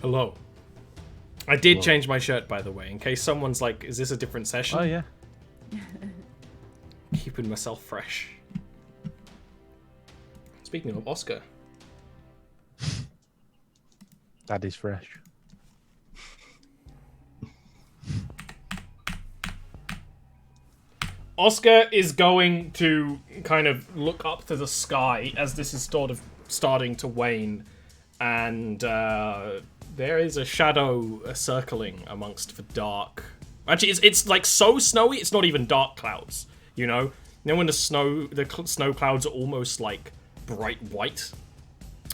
Hello. I did change my shirt, by the way, in case someone's like, is this a different session? Oh, yeah. Keeping myself fresh. Speaking of Oscar. That is fresh. Oscar is going to kind of look up to the sky as this is sort of starting to wane, and there is a shadow circling amongst the dark. Actually, it's like so snowy, it's not even dark clouds. You know, when the snow clouds are almost like bright white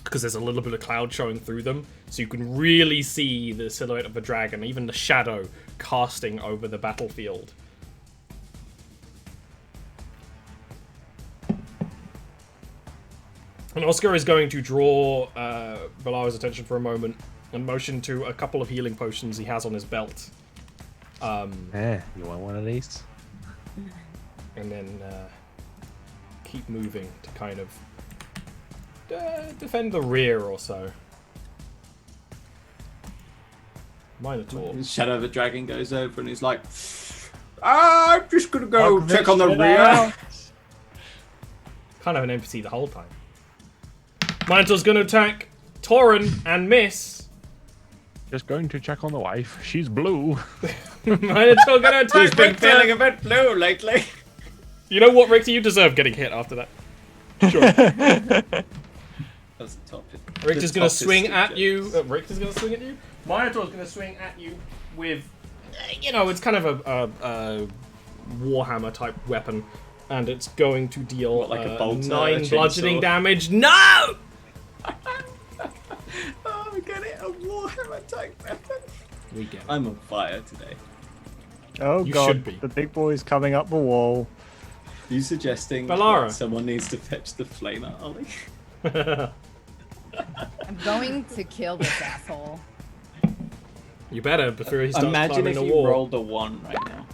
because there's a little bit of cloud showing through them, so you can really see the silhouette of the dragon, even the shadow casting over the battlefield. And Oscar is going to draw Valara's attention for a moment and motion to a couple of healing potions he has on his belt. You want one of these? And then keep moving to kind of defend the rear or so. Minotaur. The Shadow of the Dragon goes over and he's like, I'm just gonna go check on the rear. Kind of an NPC the whole time. Minotaur's going to attack Tauren and miss. Just going to check on the wife. She's blue. Minotaur going to attack He's been Richter. feeling a bit blue lately. You know what, Richter? You deserve getting hit after that. Sure. That's the top. Richter's going to swing at you. Richter's going to swing at you. Minotaur's going to swing at you with, you know, it's kind of a Warhammer type weapon. And it's going to deal What, like a bolter, 9 a bludgeoning chainsaw? damage. No! Oh, we get it, a Warhammer type weapon. We get it. I'm on fire today. Oh You god, should be. the big boy's coming up the wall. Are you suggesting Valara. that someone needs to fetch the flamer, Ollie? I'm going to kill this asshole. You better before he starts Imagine climbing if the you wall. rolled a 1 right now.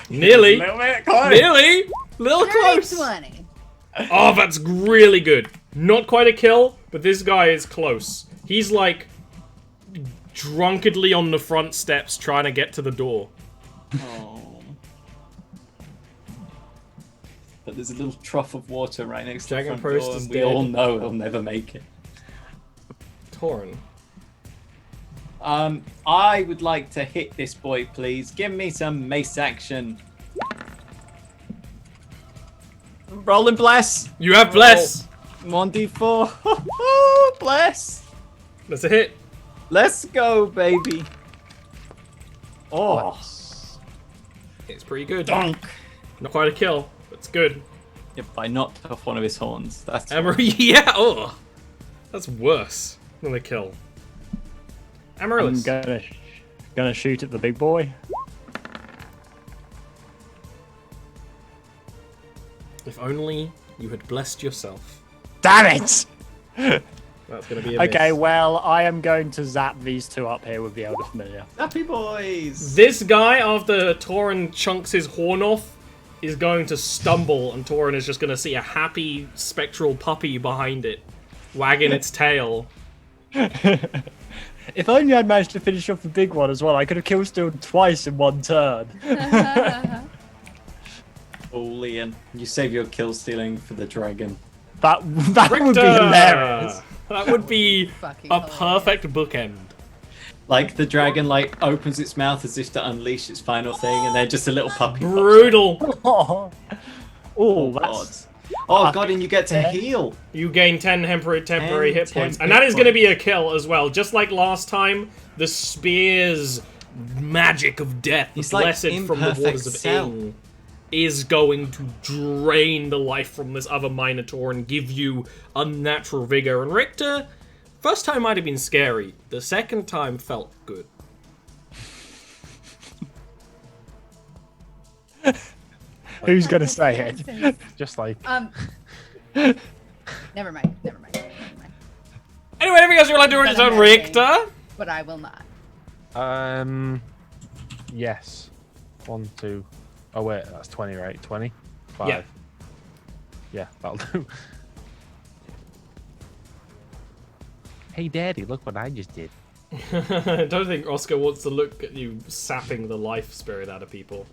Nearly. A little bit close. Nearly. Little close. 20. Oh, that's really good. Not quite a kill, but this guy is close. He's like drunkenly on the front steps trying to get to the door. Oh. But there's a little trough of water right next to the Dragon front Post door, is and we dead. all know he'll never make it. Tauren. I would like to hit this boy, please. Give me some mace action. Rolling bless. You have bless. 1d4. Bless. That's a hit. Let's go, baby. Oh. It's pretty good. Donk. Not quite a kill, but it's good. If I knocked off one of his horns, that's Emery, yeah. Oh, that's worse than a kill. I'm Amaryllis. gonna shoot at the big boy. If only you had blessed yourself. Damn it! That's gonna be a Okay, miss. well, I am going to zap these two up here with the Elder Familiar. Happy boys. This guy, after Tauren chunks his horn off, is going to stumble, and Tauren is just going to see a happy spectral puppy behind it, wagging its tail. If only I'd managed to finish off the big one as well, I could have killed Steel twice in one turn. Oh, Liam, you save your kill stealing for the dragon. That would be Richter! hilarious. That would be Fucking a hilarious. perfect bookend. Like the dragon, like opens its mouth as if to unleash its final thing, and then just a little puppy. pops out. Brutal. Oh, Oh that's... god. Oh god, and you get to heal. You gain 10 temporary hit 10 points. hit And that is going to points. be a kill as well. Just like last time, the spear's magic of death, It's like blessed from the imperfect waters of cell. Ing, is going to drain the life from this other Minotaur and give you unnatural vigor. And Richter, first time might have been scary. The second time felt good. Who's gonna say it? Just like Never mind. Never mind. Anyway, anything else you'd like to do with But I'm Richter? But I will not. yes. 1, 2. Oh wait, that's 20, right? 20? 5. Yeah. Yeah, that'll do. Hey, Daddy, look what I just did. I don't think Oscar wants to look at you sapping the life spirit out of people.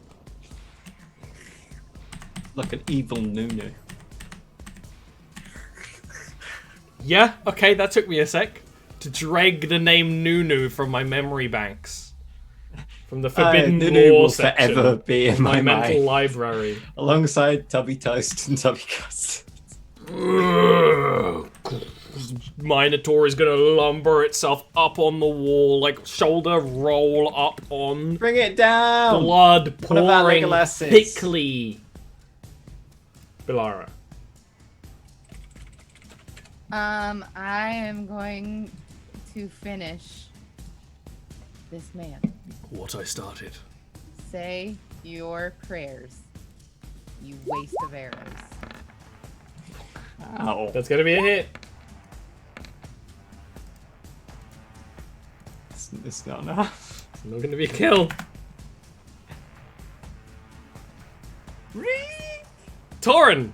Like an evil Nunu. Yeah, okay, that took me a sec to drag the name Nunu from my memory banks. From the Forbidden Nunu Lore will section forever be in of my my mental mind. library. Alongside Tubby Toast and Tubby Custard. Minotaur is gonna lumber itself up on the wall, like shoulder roll up on, Bring it down! blood One of our pouring Legolasses. thickly. Bilara. I am going to finish this man. What I started. Say your prayers, you waste of arrows. Ow. That's gonna be a hit. It's not enough. It's not gonna be a kill. Torin!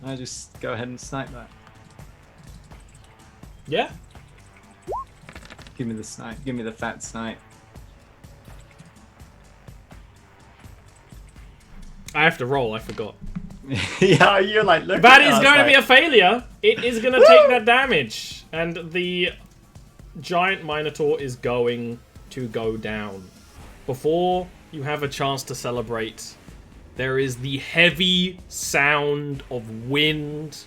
I just go ahead and snipe that. Yeah? Give me the snipe. Give me the fat snipe. I have to roll, I forgot. Yeah, you're like, look That at is us, going to be a like, failure. It is going to take that damage. And the giant Minotaur is going to go down. Before you have a chance to celebrate, there is the heavy sound of wind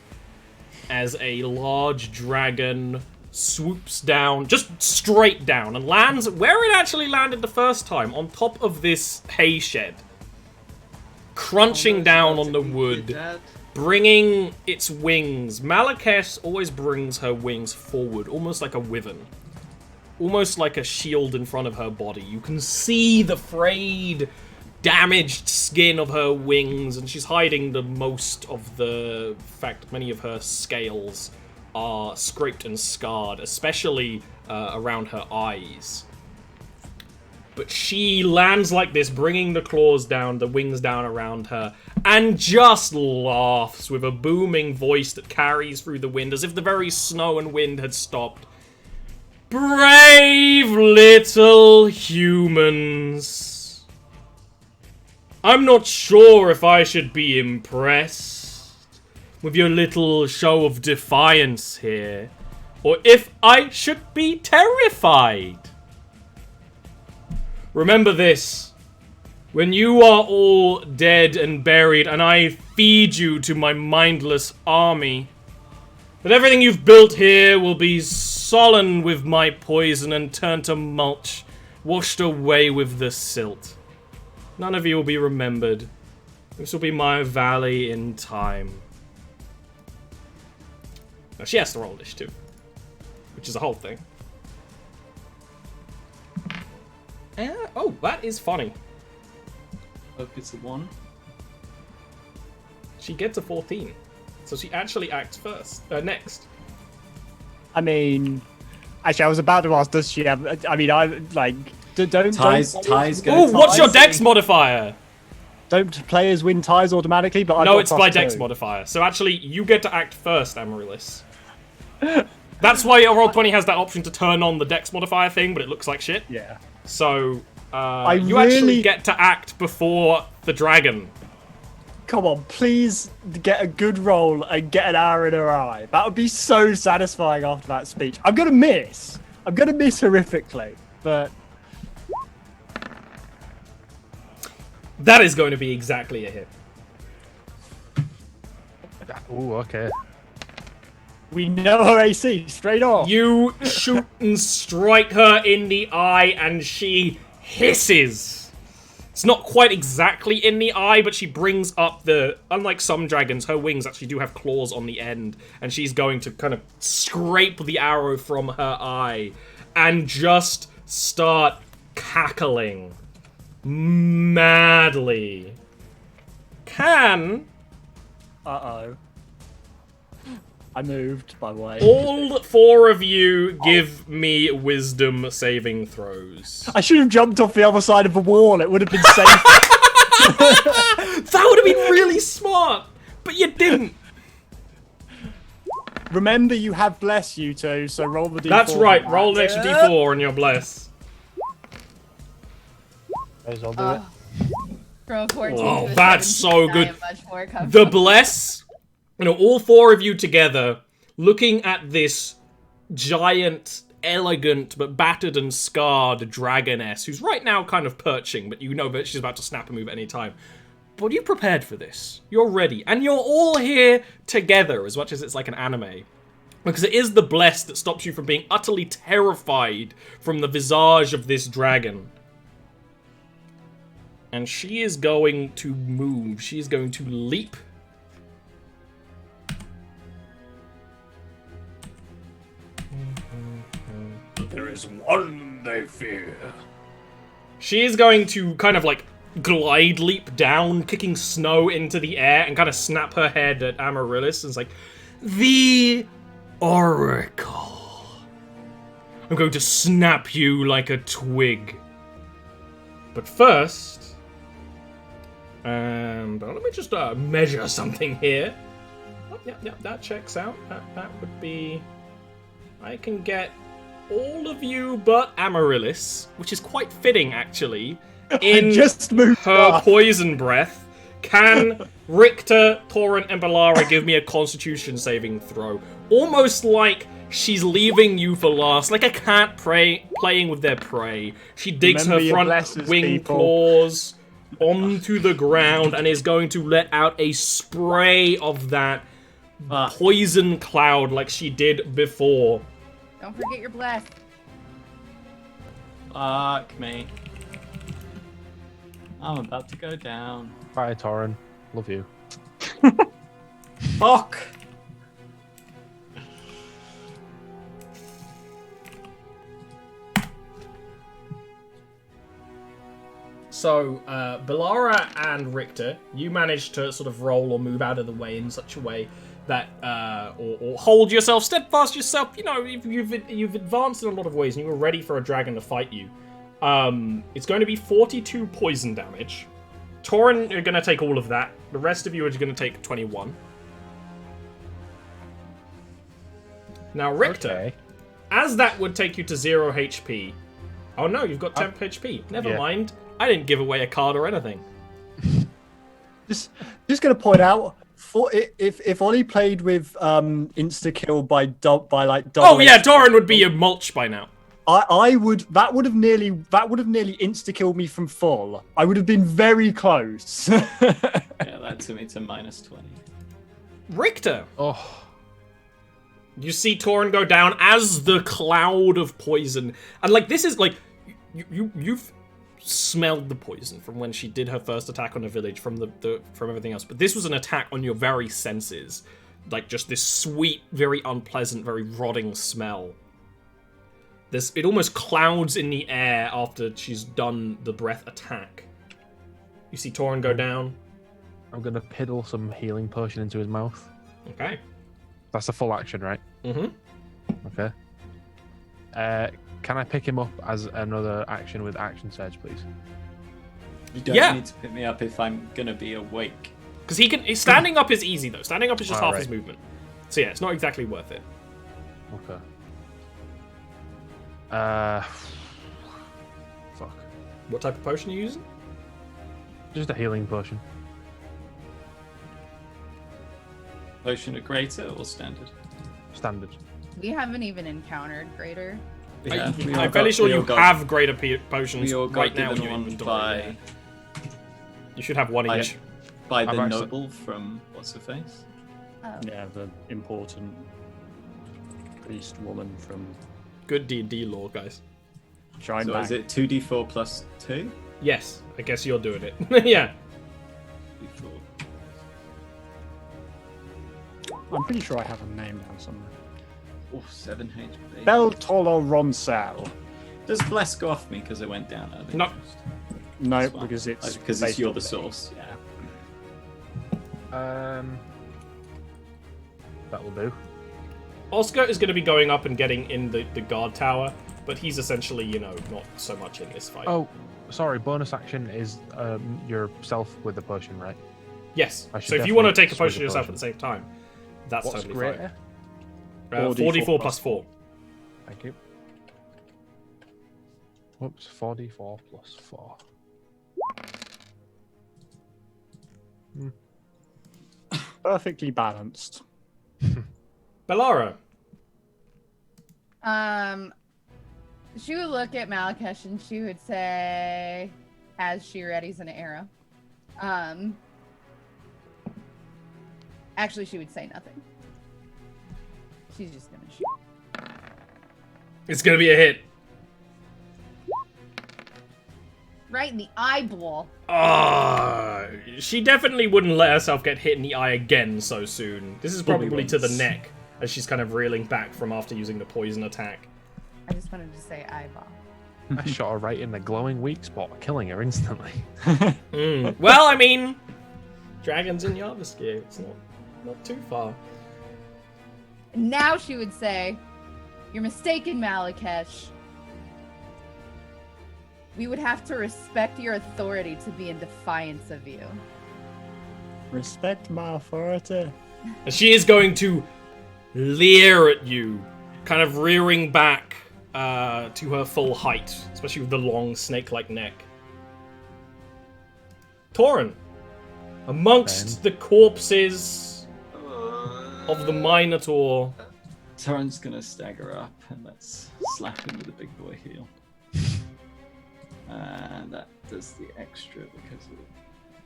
as a large dragon swoops down, just straight down, and lands where it actually landed the first time, on top of this hay shed. Crunching down on the wood, bringing its wings. Malakesh always brings her wings forward, almost like a wyvern. Almost like a shield in front of her body. You can see the frayed, damaged skin of her wings, and she's hiding the most of the fact that many of her scales are scraped and scarred, especially around her eyes. But she lands like this, bringing the claws down, the wings down around her, and just laughs with a booming voice that carries through the wind, as if the very snow and wind had stopped. Brave little humans. I'm not sure if I should be impressed with your little show of defiance here, or if I should be terrified. Remember this, when you are all dead and buried and I feed you to my mindless army, that everything you've built here will be sullen with my poison and turn to mulch, washed away with the silt. None of you will be remembered. This will be my valley in time. Now she has to roll this too, which is a whole thing. Oh, that is funny. Hope it's a 1. She gets a 14. So she actually acts next. I mean, actually, I was about to ask, does she have? I mean, don't Ties go. Oh, what's your ties. dex modifier? Don't players win ties automatically? But I've No, got it's by +2. dex modifier. So actually, you get to act first, Amaryllis. That's why your Roll20 has that option to turn on the dex modifier thing, but it looks like shit. Yeah. So, you actually get to act before the dragon. Come on, please get a good roll and get an arrow in her eye. That would be so satisfying after that speech. I'm gonna miss. I'm gonna miss horrifically, but That is going to be exactly a hit. Ooh, okay. we know her AC straight off. You shoot and strike her in the eye, and she hisses. It's not quite exactly in the eye, but she brings up the... Unlike some dragons, her wings actually do have claws on the end, and she's going to kind of scrape the arrow from her eye and just start cackling madly. Can... Uh-oh. I moved, by the way. all 4 of you give me wisdom saving throws. I should have jumped off the other side of the wall. It would have been safe. That would have been really smart, but you didn't. Remember, you have bless you two, so roll the d4. That's right. Roll an extra d4 and you're blessed. Guys, I'll do it. From a 14 Oh, to a that's 17, so I good. am much more comfortable. The bless. You know, all four of you together, looking at this giant, elegant but battered and scarred dragoness, who's right now kind of perching, but you know that she's about to snap a move at any time. But you prepared for this. You're ready. And you're all here together, as much as it's like an anime. Because it is the bless that stops you from being utterly terrified from the visage of this dragon. And she is going to move. She is going to leap. There is one they fear. She is going to kind of like glide leap down, kicking snow into the air, and kind of snap her head at Amaryllis. And it's like, the Oracle. I'm going to snap you like a twig. But first, and let me just measure something here. Oh, yeah, that checks out. That would be, I can get all of you but Amaryllis, which is quite fitting actually, in just moved her off. poison breath. Can Richter, Torrent, and Bellara give me a Constitution saving throw? Almost like she's leaving you for last, like a cat playing with their prey. She digs Remember her your front blessings, wing people. claws onto the ground and is going to let out a spray of that poison cloud like she did before. Don't forget your bless. Fuck me. I'm about to go down. Bye, Torrin. Love you. Fuck! So, Bellara and Richter, you managed to sort of roll or move out of the way in such a way that, or hold yourself, steadfast yourself. You know, you've advanced in a lot of ways, and you were ready for a dragon to fight you. It's going to be 42 poison damage. Torrin, you're going to take all of that. The rest of you are going to take 21. Now, Richter, Okay. as that would take you to 0 HP. Oh no, you've got 10 HP. Never mind. I didn't give away a card or anything. Just gonna point out, if Ollie played with insta kill by like double. Oh yeah, Torrin would be a mulch by now. I would that would have nearly insta killed me from full. I would have been very close. Yeah, that took me to -20. Richter, Oh, you see Torrin go down as the cloud of poison, and like this is like you've smelled the poison from when she did her first attack on the village from from everything else, but this was an attack on your very senses, like just this sweet, very unpleasant, very rotting smell. It almost clouds in the air after she's done the breath attack. You see Torrin go down. I'm gonna piddle some healing potion into his mouth. Okay. That's a full action, right? Mm-hmm. Okay. Can I pick him up as another action with action surge, please? You don't Yeah. need to pick me up if I'm gonna be awake. Because standing up is easy though. Standing up is just half Alright. his movement. So yeah, it's not exactly worth it. Okay. Fuck. What type of potion are you using? Just a healing potion. Potion of greater or standard? Standard. We haven't even encountered greater. Yeah, we all I'm fairly got- sure we you all got- have greater potions We all got right now in given your one inventory. by, yeah. You should have one by, each. by I've the actually- noble from what's her face? Oh. Yeah, the important priest woman from Good D&D lore, guys. Shine So Bang. is it 2d4 plus 2? Yes, I guess you're doing it. Yeah. D4. I'm pretty sure I have a name down somewhere. Oh, 7 HP. Beltolo Ronsel. Does bless go off me because it went down? Out of No. interest? No, As well. because it's Because based you're on the things. source. Yeah. That will do. Oscar is going to be going up and getting in the guard tower. but he's essentially, not so much in this fight. Oh, sorry. Bonus action is yourself with the potion, right? Yes. I should So if you want to definitely take a swig potion the yourself at potion. the same time, that's What's totally greater? fine. 4d4 4d4 plus 4. Thank you. Whoops, 4d4 plus 4. Perfectly balanced. Bellara. She would look at Malakesh and she would say, as she readies an arrow. Actually, she would say nothing. She's just gonna shoot. It's going to be a hit. Right in the eyeball. She definitely wouldn't let herself get hit in the eye again so soon. This is probably to the neck, as she's kind of reeling back from after using the poison attack. I just wanted to say eyeball. I shot her right in the glowing weak spot, killing her instantly. Well, I mean, dragons in Jarviskjir. It's not too far. Now she would say, "You're mistaken, Malakesh. We would have to respect your authority to be in defiance of you." Respect my authority. And she is going to leer at you, kind of rearing back to her full height, especially with the long snake-like neck. Torin, amongst the corpses of the Minotaur. Torrent's gonna stagger up and let's slap him with a big boy heel. And that does the extra because of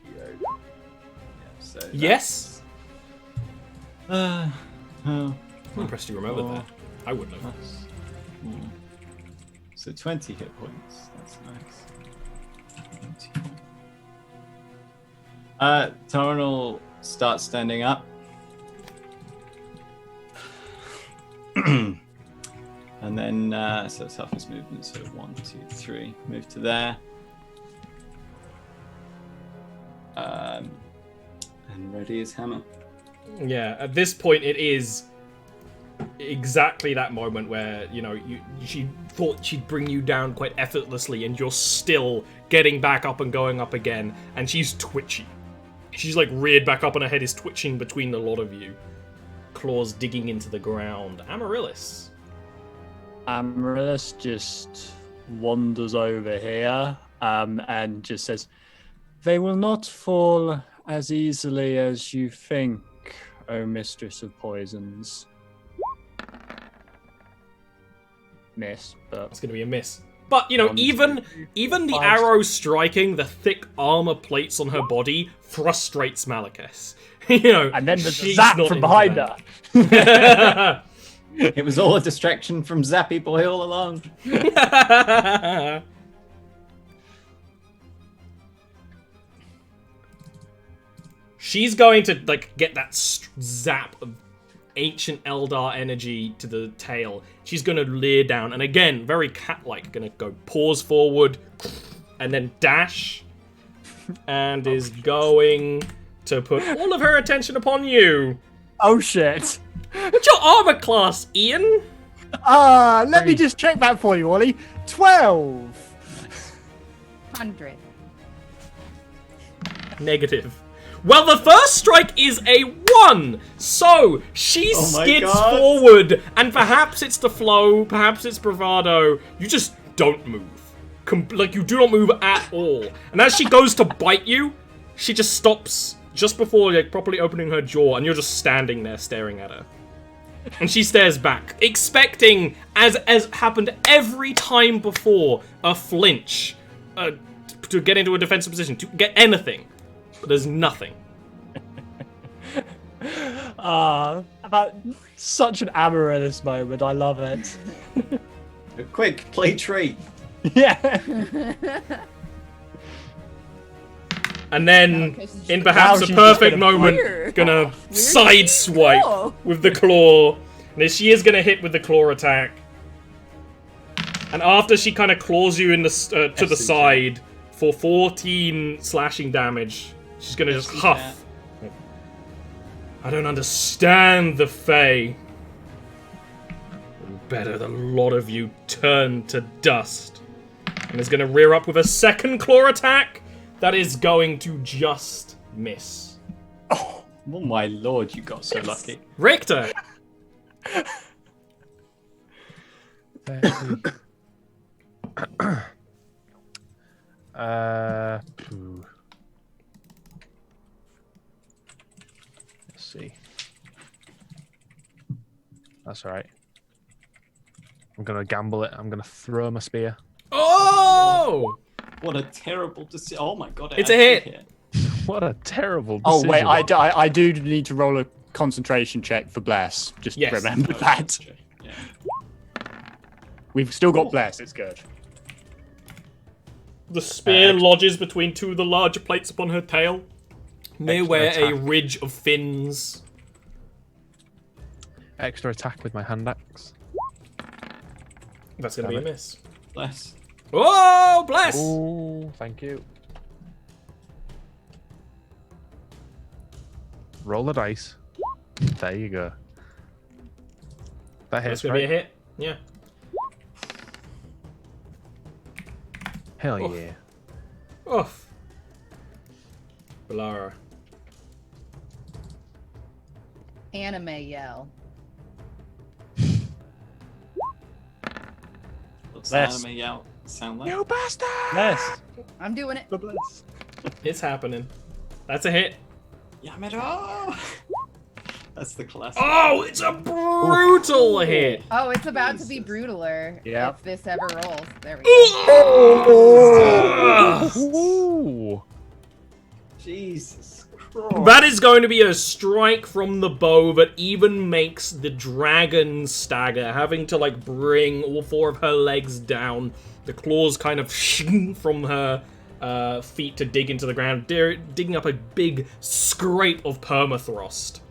the yoke. Yeah, so Yes? oh, I'm impressed you remembered that. I wouldn't have. plus 4. So 20 hit points. That's nice. 20. Torren will start standing up. And then, so it's half his movement, so 1, 2, 3, move to there. And ready his hammer. Yeah, at this point it is exactly that moment where, she thought she'd bring you down quite effortlessly and you're still getting back up and going up again, and she's twitchy. She's like reared back up and her head is twitching between the lot of you. Claws digging into the ground. Amaryllis. Amaryllis just wanders over here and just says, "They will not fall as easily as you think, O Mistress of Poisons." Miss, but It's going to be a miss. But, even the five. arrow striking the thick armor plates on her body frustrates Malakesh. and then there's a she's zap not from into behind that. her. It was all a distraction from Zappy Boy all along. She's going to get that zap of ancient Eldar energy to the tail. She's going to leer down, and again, very cat-like, going to go paws forward, and then dash, and is going to put all of her attention upon you. Oh shit. What's your armor class, Ian? Let me just check that for you, Ollie. 12. 100. Negative. Well, the first strike is a 1, so she Oh my skids God. forward, and perhaps it's the flow, perhaps it's bravado. You just don't move. You do not move at all. And as she goes to bite you, she just stops just before properly opening her jaw, and you're just standing there staring at her. And she stares back, expecting, as happened every time before, a flinch, to get into a defensive position, to get anything. But there's nothing. About such an Amaryllis moment. I love it. Quick, play tree. Yeah. And then, Malakesh in is perhaps Now a she's perfect just gonna moment, gonna Where'd sideswipe she go? with the claw. And then she is gonna hit with the claw attack. And after she kind of claws you in the to the side for 14 slashing damage, she's gonna just huff. I don't understand the Fae. better. The lot of you turn to dust. And is going to rear up with a second claw attack. That is going to just miss. Oh my lord, you got so lucky. Richter! Ooh. Let's see. That's all right. I'm gonna gamble it. I'm gonna throw my spear. Oh! What a terrible decision. Oh my god. It's a hit. What a terrible Oh decision. wait, I do need to roll a concentration check for bless. Just Yes. remember that. Yeah. We've still got bless. It's good. The spear lodges between two of the larger plates upon her tail, near Extra where a attack. ridge of fins. Extra attack with my hand axe. That's going to be a Damn it. miss. Bless. Oh, bless! Oh, thank you. Roll the dice. There you go. That That's hits, going to be a right? hit. Yeah. Hell Oof. yeah. Oof. Balara. Anime yell. What's Bless. anime yell sound like? You bastard! Bless. I'm doing it. For bless. It's happening. That's a hit. Yamero! That's the classic. Oh, it's a brutal hit. Oh, it's about to be brutaler. Yeah. If this ever rolls. There we go. Ooh. Jesus Christ. That is going to be a strike from the bow that even makes the dragon stagger, having to like bring all four of her legs down. The claws kind of from her feet to dig into the ground, digging up a big scrape of permafrost.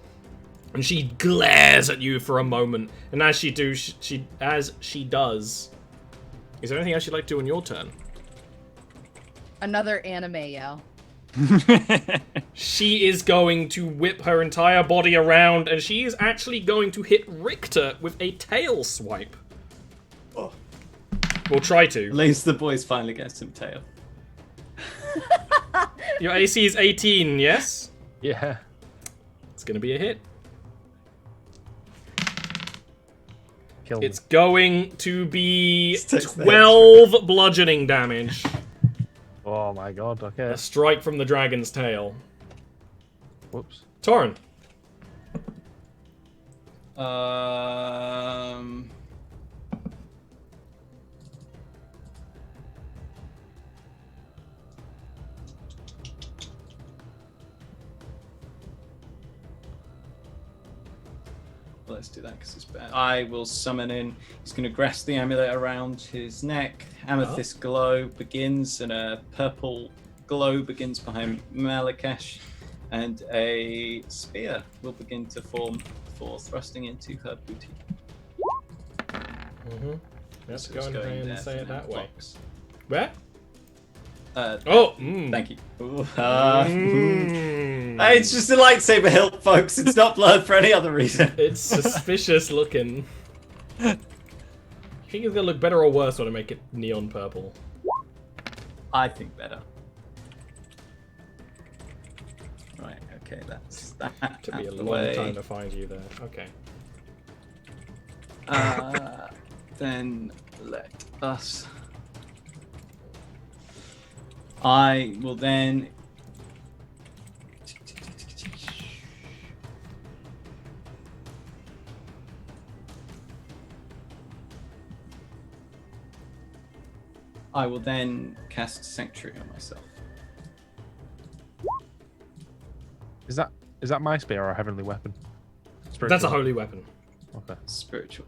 And she glares at you for a moment, and as she does, is there anything else you'd like to do on your turn? Another anime yell. She is going to whip her entire body around, and she is actually going to hit Richter with a tail swipe. Oh. We'll try At to. least the boys finally get some tail. Your AC is 18, yes? Yeah. It's going to be a hit. Kill It's going to be Takes the 12 bludgeoning damage. Oh my god, okay. A strike from the dragon's tail. Whoops. Torrin. Let's do that because it's bad. I will summon in. He's going to grasp the amulet around his neck. Amethyst glow begins, and a purple glow begins behind Malakesh, and a spear will begin to form for thrusting into her booty. Let's So go it's ahead going and there say for it now. that way. Fox. Where? Oh, Mm. thank you. Mm. It's just a lightsaber hilt, folks. It's not blood for any other reason. It's suspicious looking. You think it's gonna look better or worse when I make it neon purple? I think better. Right, okay, that's that. Took me a out the long way. time to find you there. Okay. Then let us. I will then. I will then cast Sanctuary on myself. Is that my spear or a heavenly weapon? Spiritual. That's a holy weapon. Okay. Spiritual.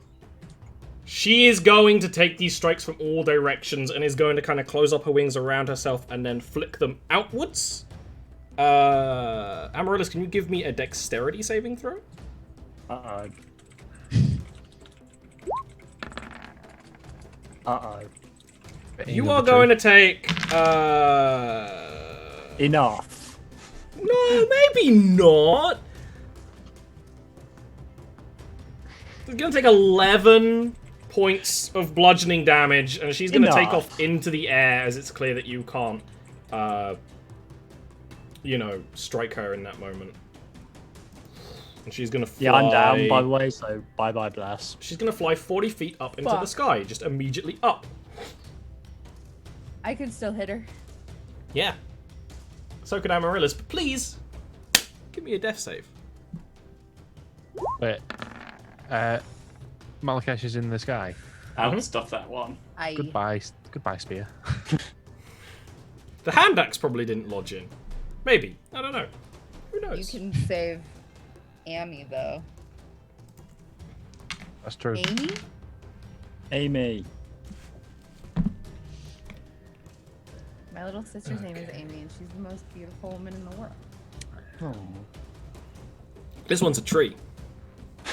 She is going to take these strikes from all directions and is going to kind of close up her wings around herself and then flick them outwards. Amaryllis, can you give me a dexterity saving throw? Uh-oh. You are going to take, Enough. no, maybe not. It's going to take 11 points of bludgeoning damage, and she's going to take Enough. off into the air as it's clear that you can't, strike her in that moment. And she's going to fly... Yeah, I'm down, by the way, so bye-bye, bless. She's going to fly 40 feet up into the sky, just immediately up. I can still hit her. Yeah. So could Amaryllis, but please, give me a death save. Wait. Malakesh is in the sky. I'll stuff that one. Goodbye, spear. The hand axe probably didn't lodge in. Maybe. I don't know. Who knows? You can save Amy, though. That's true. Amy? Amy. My little sister's name is Amy, and she's the most beautiful woman in the world. Oh. This one's a tree.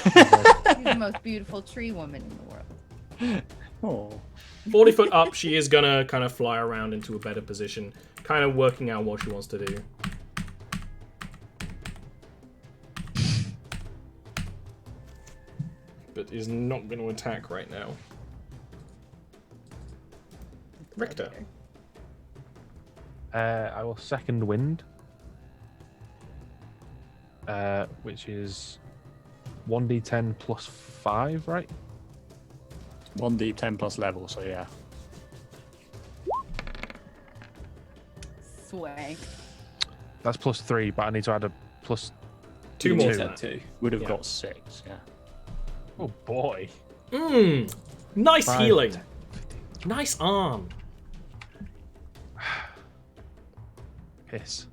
She's the most beautiful tree woman in the world. Oh. 40 foot up, she is gonna kind of fly around into a better position, kind of working out what she wants to do. But is not going to attack right now. Richter. I will second wind. Which is 1d10 plus 5, right? 1d10 plus level, so yeah. Sway. That's plus 3, but I need to add a plus 2 more Two. to that. Two. Would have Yeah. got 6, yeah. Oh boy. Nice 5, healing. 10. Nice arm. Piss.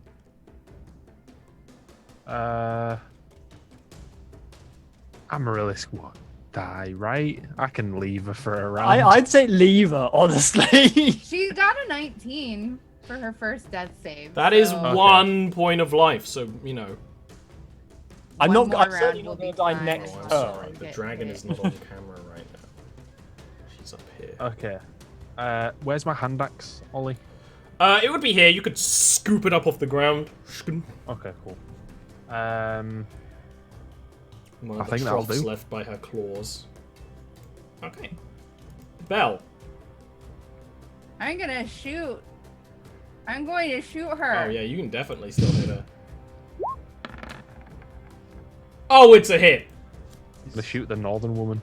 Amaryllis won't die, right? I can leave her for a round. I'd say leave her, honestly. She got a 19 for her first death save. That is so 1 point of life, so, you know. I'm One not. more I'm round certainly will not be going to die fine. next Oh, I'm turn. sorry. The Get dragon hit. is not on camera right now. She's up here. Okay. Where's my hand axe, Ollie? It would be here. You could scoop it up off the ground. Okay, cool. One I of the think that'll troughs do. left by her claws. Okay. Belle. I'm gonna shoot. I'm going to shoot her. Oh yeah, you can definitely still hit her. Oh, it's a hit. I'm gonna shoot the northern woman.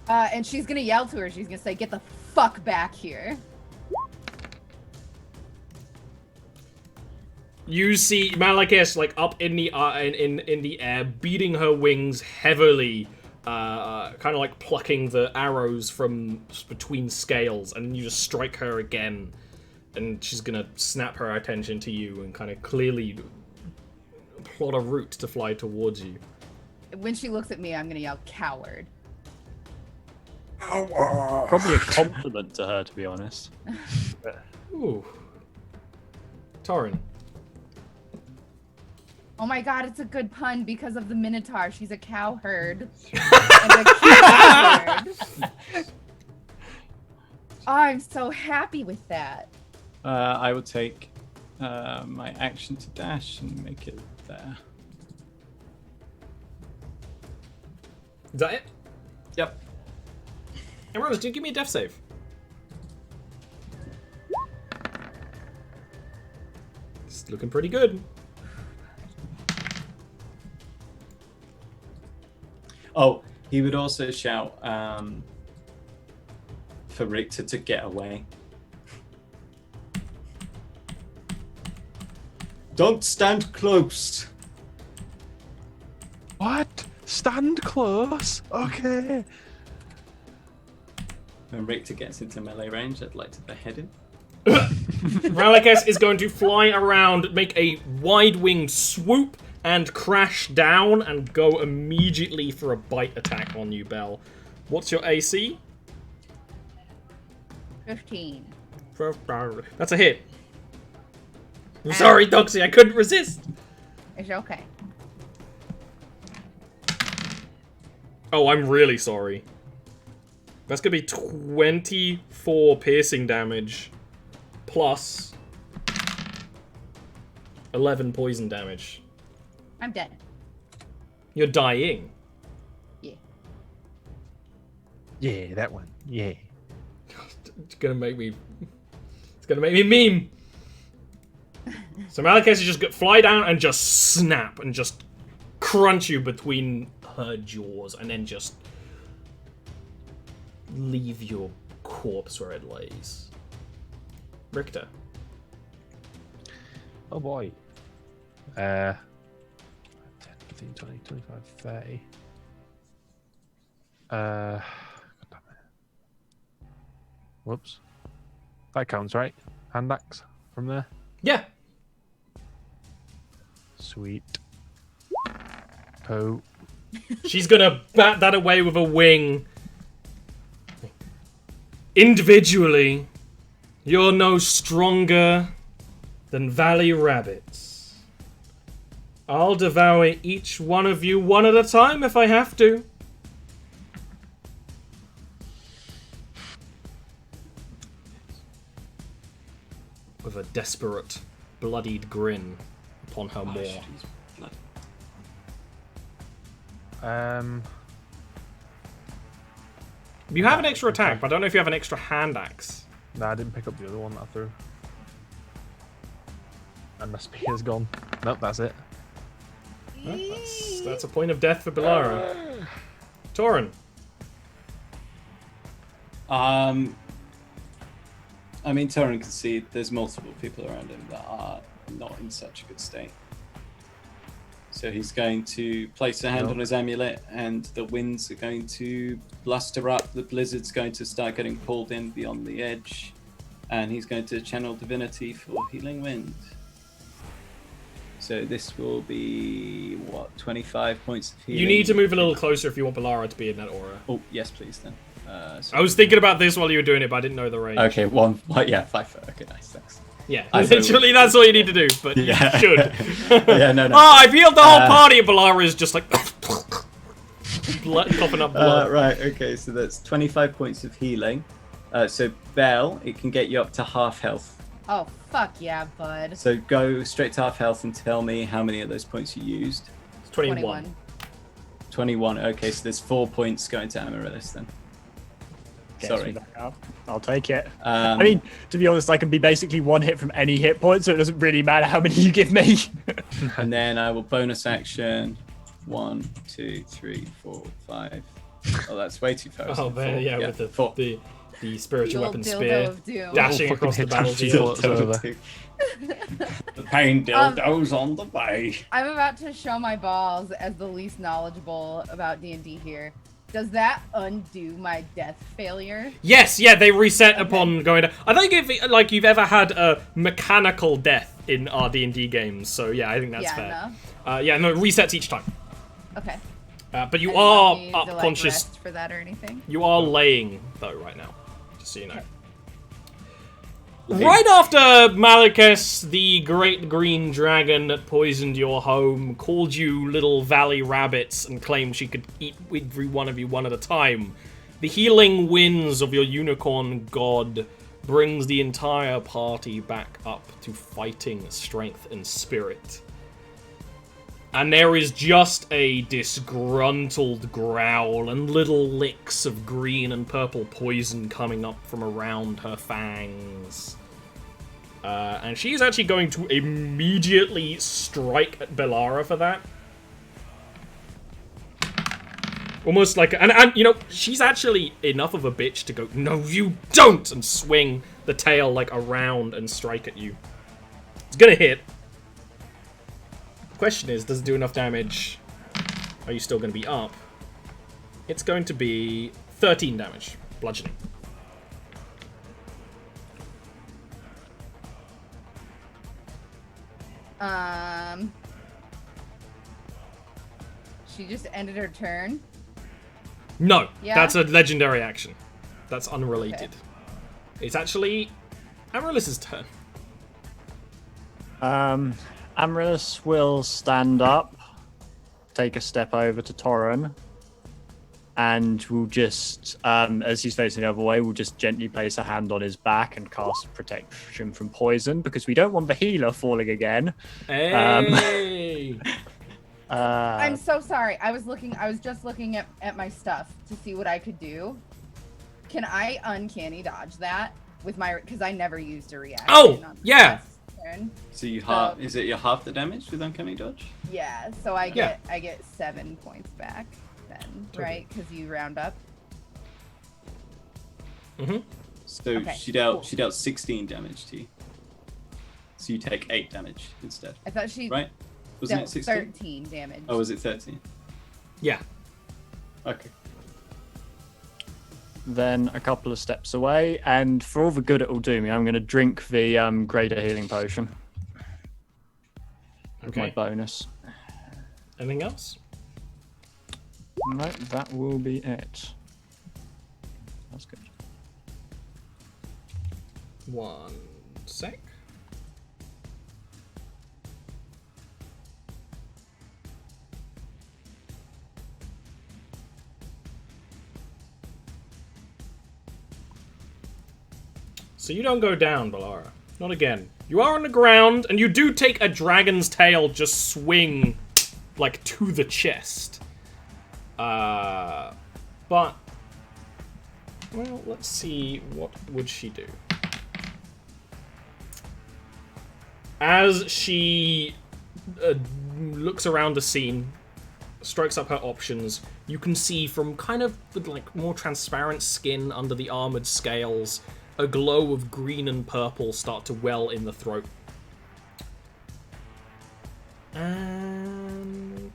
And she's gonna yell to her. She's gonna say, "Get the fuck back here!" You see Malakesh like up in the in the air, beating her wings heavily, kind of like plucking the arrows from between scales, and you just strike her again, and she's gonna snap her attention to you and kind of clearly plot a route to fly towards you. When she looks at me, I'm gonna yell, "Coward!" Probably a compliment to her, to be honest. Ooh. Torin. Oh my god, it's a good pun because of the Minotaur. She's a cowherd. And a cowherd. Oh, I'm so happy with that. I will take my action to dash and make it there. Is that it? Yep. And Rose, do you give me a death save? It's looking pretty good. Oh, he would also shout for Richter to get away. Don't stand close. What? Stand close? Okay. When Richter gets into melee range, I'd like to behead him. Ralakes is going to fly around, make a wide-winged swoop, and crash down and go immediately for a bite attack on you, Belle. What's your AC? 15. That's a hit. I'm sorry, Doxy, I couldn't resist. It's okay. Oh, I'm really sorry. That's gonna be 24 piercing damage plus 11 poison damage. I'm dead. You're dying. Yeah. Yeah, that one. Yeah. It's gonna make me. It's gonna make me meme. So Malakes just fly down and just snap and just crunch you between her jaws, and then just leave your corpse where it lays. Richter. Oh boy. 10, 15, 20, 25, 30. God damn it. Whoops. That counts, right? Hand axe from there. Yeah. Sweet. Oh. She's gonna bat that away with a wing. Individually, you're no stronger than valley rabbits. I'll devour each one of you one at a time if I have to. With a desperate, bloodied grin upon her maw. You have an extra attack, but I don't know if you have an extra hand axe. Nah, I didn't pick up the other one that I threw. And my spear's gone. Nope, that's it. Well, that's a point of death for Belara. Torin. I mean, Torin can see there's multiple people around him that are not in such a good state. So he's going to place a hand on his amulet, and the winds are going to bluster up. The blizzard's going to start getting pulled in beyond the edge, and he's going to channel divinity for healing wind. So this will be, what, 25 points of healing? You need to move a little closer if you want Belara to be in that aura. Oh, yes, please, then. So I was thinking about this while you were doing it, but I didn't know the range. Okay, yeah, 5 foot. Okay, nice, thanks. Yeah, essentially that's all you need to do, but Yeah. you should. Yeah, no. Oh, I've healed the whole party, and Belara is just like coughing up blood. Right, okay, so that's 25 points of healing. So, Belle, it can get you up to half health. Oh, fuck yeah, bud. So go straight to half health and tell me how many of those points you used. It's 21. 21, okay, so there's 4 points going to Amaryllis then. Sorry. Back up. I'll take it. Um, I mean, to be honest, I can be basically one hit from any hit point, so it doesn't really matter how many you give me. And then I will bonus action 1, 2, 3, 4, 5. Oh, that's way too fast. Oh, man, yeah, with the 4. the spiritual The old weapon dildo spear of doom. dashing Oh, across the fucking battlefield. Dildo. The pain dildo's on the way. I'm about to show my balls as the least knowledgeable about D&D here. Does that undo my death failure? Yes, yeah, they reset upon going to... I think if you've ever had a mechanical death in our D&D games, so yeah, I think that's fair. No? No, it resets each time. Okay. But you I are don't need up to, conscious. rest for that or anything. You are laying, though, right now. Just so you know. Right after Malakes, the great green dragon that poisoned your home, called you little valley rabbits and claimed she could eat every one of you one at a time, the healing winds of your unicorn god brings the entire party back up to fighting strength and spirit. And there is just a disgruntled growl and little licks of green and purple poison coming up from around her fangs. And she's actually going to immediately strike at Belara for that. Almost like... And you know, she's actually enough of a bitch to go, no, you don't! And swing the tail, like, around and strike at you. It's gonna hit. The question is, does it do enough damage? Are you still going to be up? It's going to be 13 damage. Bludgeoning. She just ended her turn. No, Yeah? that's a legendary action. That's unrelated. Okay. It's actually Amaryllis' turn. Amaryllis will stand up, take a step over to Torin, and we'll just, as he's facing the other way, we'll just gently place a hand on his back and cast protection from poison, because we don't want the healer falling again. Hey! I'm so sorry. I was just looking at my stuff to see what I could do. can I uncanny dodge that with my? Because I never used a reaction. Oh, on yeah. last turn. So you half. Is it your half the damage with uncanny dodge? Yeah. So I get 7 points back then, right? Because you round up. Mm-hmm. So Okay, she dealt cool. she dealt 16 damage to you. So you take 8 damage instead, I thought she right? Wasn't it dealt 16? 13 damage. Oh, was it 13? Yeah. Okay. Then a couple of steps away, and for all the good it'll do me, I'm going to drink the greater healing potion. With my Okay. bonus. Anything else? No, that will be it. That's good. 1 sec. So you don't go down, Balara. Not again. You are on the ground, and you do take a dragon's tail just swing, like, to the chest. But... Well, let's see, what would she do? As she looks around the scene, strikes up her options, you can see from kind of the, like, more transparent skin under the armored scales, a glow of green and purple start to well in the throat. And...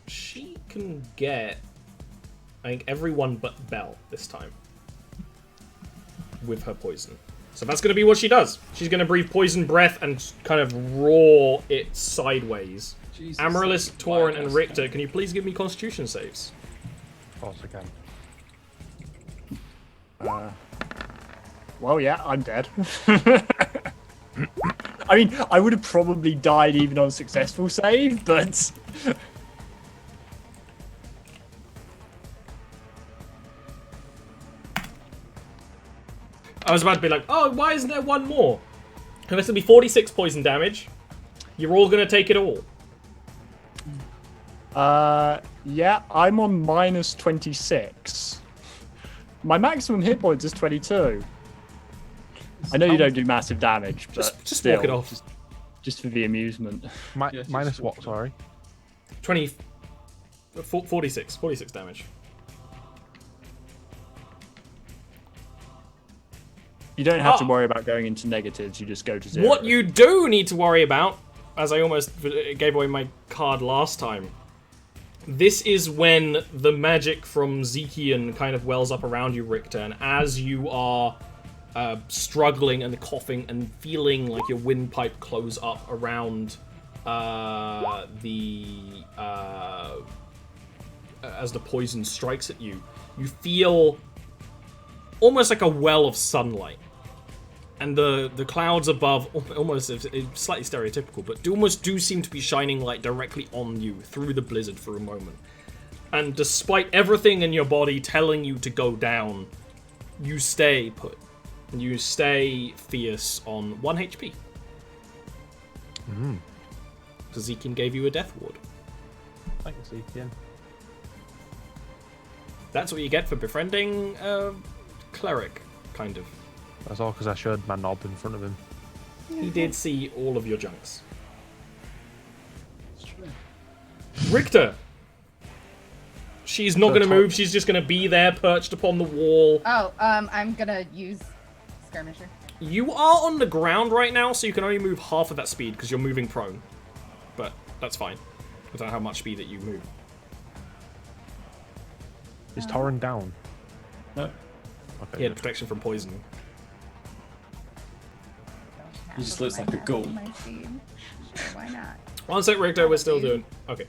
she can get, I think, everyone but Belle this time. With her poison. So that's going to be what she does. She's going to breathe poison breath and kind of roar it sideways. Jesus. Amaryllis, Torrent, and Wild Richter, ass can you please give me constitution saves? Of course I can. Well, yeah, I'm dead. I mean, I would have probably died even on successful save, but... I was about to be like, oh, why isn't there one more? And there's going to be 46 poison damage. You're all going to take it all. Yeah, I'm on minus 26. My maximum hit points is 22. I know you don't do massive damage, but Just still, walk it off. just for the amusement. Yeah, Minus just- what, sorry? 46 damage. You don't have to Ah. worry about going into negatives, you just go to 0. What you do need to worry about, as I almost gave away my card last time, this is when the magic from Zekian kind of wells up around you, Richter, and as you are struggling and coughing and feeling like your windpipe close up around as the poison strikes at you, you feel almost like a well of sunlight. And the clouds above, almost it's slightly stereotypical, but almost do seem to be shining light directly on you through the blizzard for a moment. And despite everything in your body telling you to go down, you stay put. You stay fierce on 1 HP. Because Zekian gave you a death ward. Thanks, Etienne. That's what you get for befriending a cleric, kind of. That's all because I showed my knob in front of him. He did see all of your junks. It's true. Richter! She's not going to move, she's just going to be there, perched upon the wall. Oh, I'm gonna use skirmisher. You are on the ground right now, so you can only move half of that speed because you're moving prone. But that's fine. I don't know how much speed that you move. Is Torrent down? No. Okay. He had protection from poison. He just looks like a ghoul. Sure, why not? One sec, Richter, we're still doing... Okay.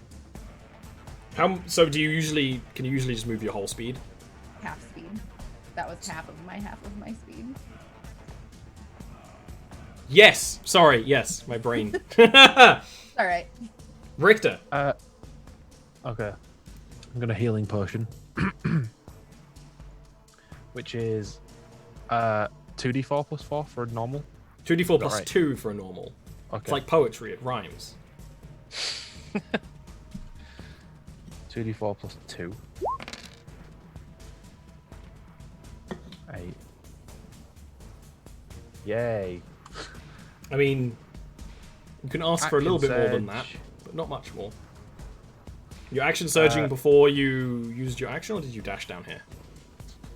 So can you usually just move your whole speed? Half speed. That was half of my speed. Yes! Sorry, yes, my brain. Alright. Richter. Okay. I'm gonna healing potion. Which is 2d4 plus 4 for a normal. 2d4 plus right? 2 for a normal. Okay. It's like poetry, it rhymes. 2d4 plus 2. 8. Yay. I mean, you can ask for a little bit more than that, surge. but not much more. Your action surging before you used your action, or did you dash down here?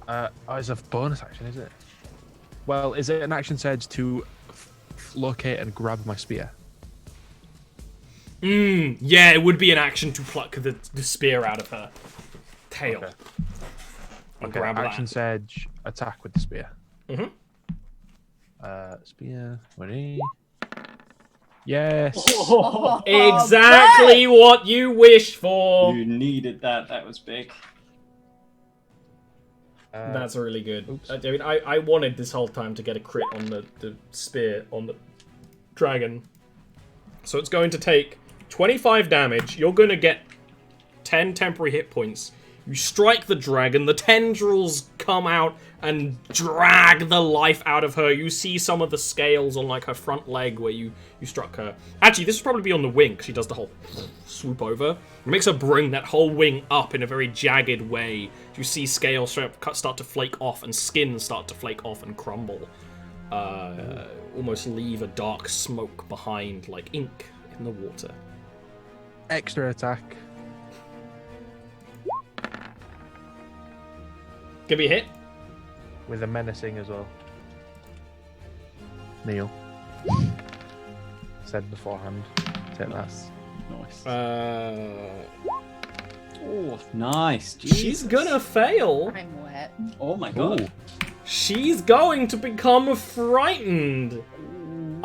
Oh, it's a bonus action, is it? Well, is it an action surge to locate and grab my spear? Yeah, it would be an action to pluck the spear out of her tail. Okay. And Okay, grab action that. surge, attack with the spear. Mm-hmm. Spear, ready? Yes. Exactly what you wish for. You needed that. That was big. That's really good. Oops. I mean, I wanted this whole time to get a crit on the spear on the dragon. So it's going to take 25 damage. You're going to get 10 temporary hit points. You strike the dragon. The tendrils come out and drag the life out of her. You see some of the scales on like her front leg where you struck her. Actually, this would probably be on the wing. She does the whole swoop over. It makes her bring that whole wing up in a very jagged way. You see scales start to flake off and skin start to flake off and crumble. Almost leave a dark smoke behind like ink in the water. Extra attack. Give me a hit. With a menacing as well. Neil. Said beforehand. Take that. Nice. Oh, nice. she's Jesus. gonna fail. I'm wet. Oh my god. Ooh. She's going to become frightened.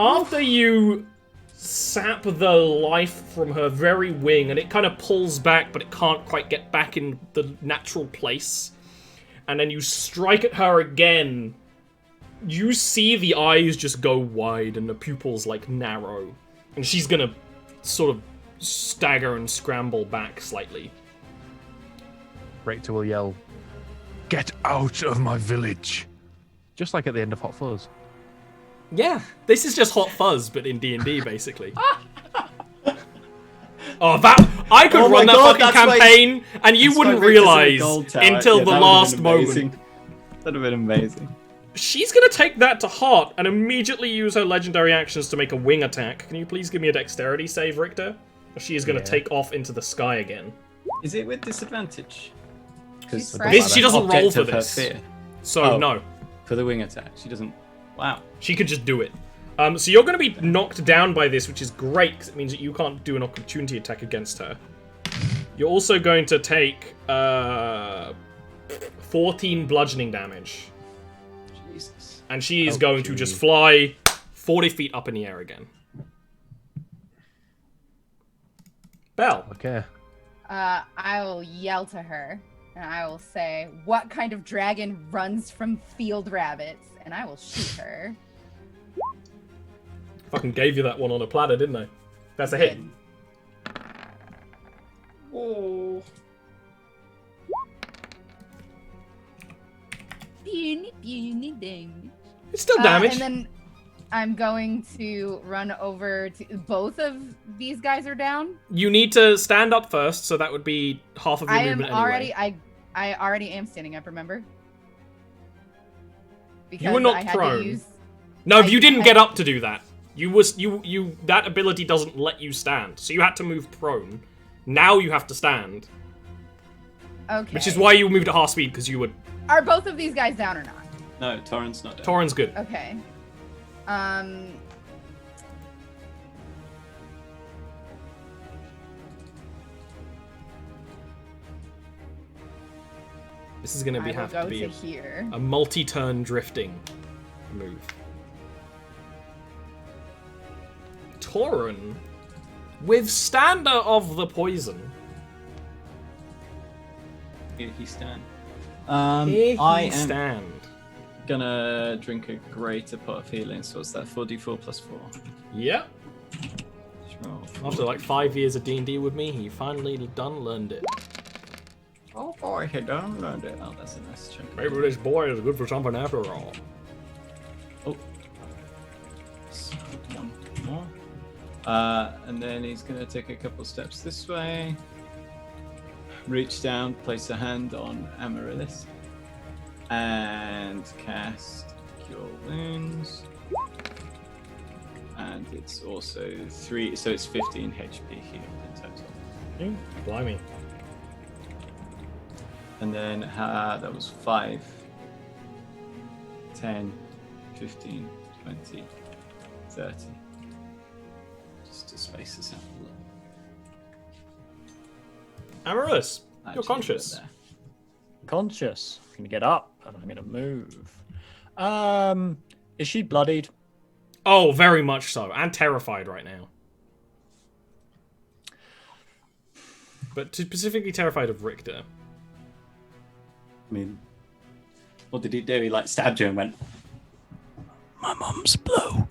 After you sap the life from her very wing, and it kind of pulls back, but it can't quite get back in the natural place. And then you strike at her again. You see the eyes just go wide and the pupils like narrow. And she's gonna sort of stagger and scramble back slightly. Rector will yell, "Get out of my village!" Just like at the end of Hot Fuzz. Yeah, this is just Hot Fuzz, but in D&D, basically. Oh, that I could Oh my run that God, fucking that's why- campaign, and you That's why wouldn't Victor's in the realize gold tower. until Yeah, the that would've last been moment. amazing. That'd have been amazing. She's gonna take that to heart and immediately use her legendary actions to make a wing attack. Can you please give me a dexterity save, Richter? Or she is gonna Yeah. take off into the sky again. Is it with disadvantage? Because She's frightened. She doesn't roll for of her this. fear. So Oh. no, For the wing attack, she doesn't. Wow. she could just do it. So you're gonna be knocked down by this, which is great because it means that you can't do an opportunity attack against her. You're also going to take 14 bludgeoning damage. Jesus. And she is Oh, going to gee. just fly 40 feet up in the air again. Belle. Okay. I will yell to her, and I will say, "What kind of dragon runs from field rabbits?" And I will shoot her. Fucking gave you that one on a platter, didn't I? That's a hit. Oh. Puny damage. It's still damage. And then I'm going to run over to both of these guys are down. You need to stand up first, so that would be half of your I am movement already anyway. I already am standing up, remember? Because were not I had prone. to use No, I you didn't had- get up to do that. You that ability doesn't let you stand, so you had to move prone. Now you have to stand, Okay. which is why you moved at half speed, because you would. Are both of these guys down or not? No, Torrent's not down. Torin's good. Okay. This is gonna I will have go to be to here. a multi-turn drifting move. Torin, withstander of the poison. Here he stand. Here I he am stand. gonna drink a greater pot of healing, so what's that? 4d4 plus 4. Yep. Roll. After like 5 years of D&D with me, he finally learned it. Oh boy, he done learned it. Oh, that's a nice chunk. Maybe this boy is good for something after all. Oh. One more. And then he's gonna take a couple steps this way. reach down, place a hand on Amaryllis, and cast Cure Wounds. And it's also 3, so it's 15 HP healed in total. Blimey. And then that was 5, 10, 15, 20, 30. Just to space this out a little. Amaryllis, you're Actually, conscious. there. Conscious. I'm gonna get up and I'm gonna move. Is she bloodied? Oh, very much so. And terrified right now. But specifically terrified of Richter. I mean, what did he do? He like stabbed you and went, "My mum's blow."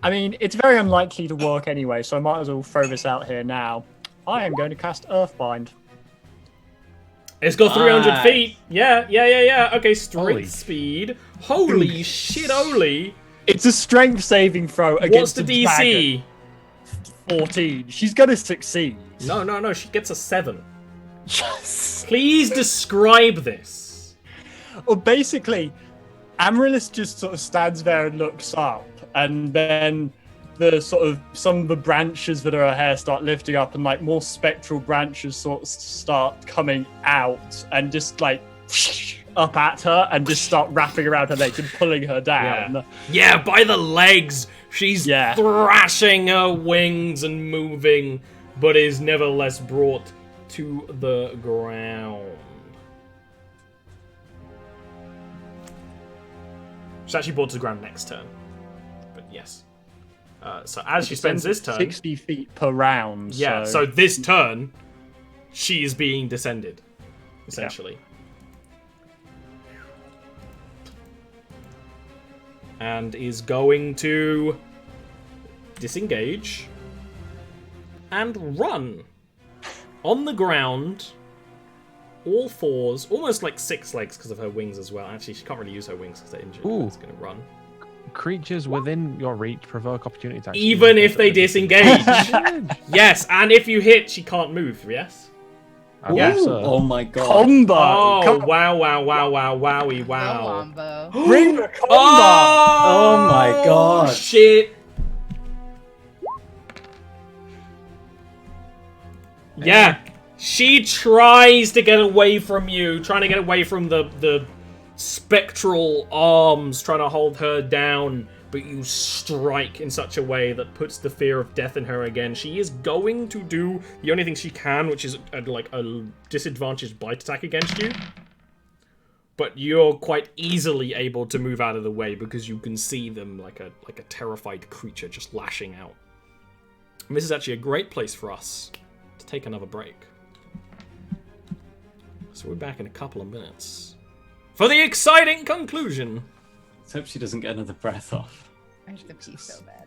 I mean, it's very unlikely to work anyway, so I might as well throw this out here now. I am going to cast Earthbind. It's got 300 Nice. feet. Yeah. Okay, strength Holy. speed. Holy shit, Oli. It's a strength saving throw What's against the a dragon. DC? 14. She's going to succeed. No, she gets a 7. Yes. Please describe this. Well, basically, Amaryllis just sort of stands there and looks up, and then the sort of some of the branches that are her hair start lifting up, and like more spectral branches sort of start coming out and just like up at her and just start wrapping around her legs and pulling her down. Yeah, by the legs. She's Yeah. thrashing her wings and moving, but is nevertheless brought to the ground. She's actually brought to the ground next turn. But yes. So as she spends this turn... 60 feet per round. Yeah, so this turn, she is being descended, essentially. And is going to disengage and run on the ground, all fours, almost like 6 legs because of her wings as well. Actually, she can't really use her wings because they're injured. Ooh. It's going to run. Creatures within your reach provoke opportunity attacks. Even if they disengage. Yes, and if you hit, she can't move, yes? Yeah. Oh my god. Combo! Oh, wow, wowie, The wow. wombo. Bring the combo! Oh my god. Shit. Yeah, she tries to get away from you, trying to get away from the spectral arms trying to hold her down, but you strike in such a way that puts the fear of death in her again. She is going to do the only thing she can, which is like a disadvantaged bite attack against you. But you're quite easily able to move out of the way because you can see them like a terrified creature just lashing out. And this is actually a great place for us to take another break. So we're back in a couple of minutes for the exciting conclusion. Let's hope she doesn't get another breath off. I have to pee so bad.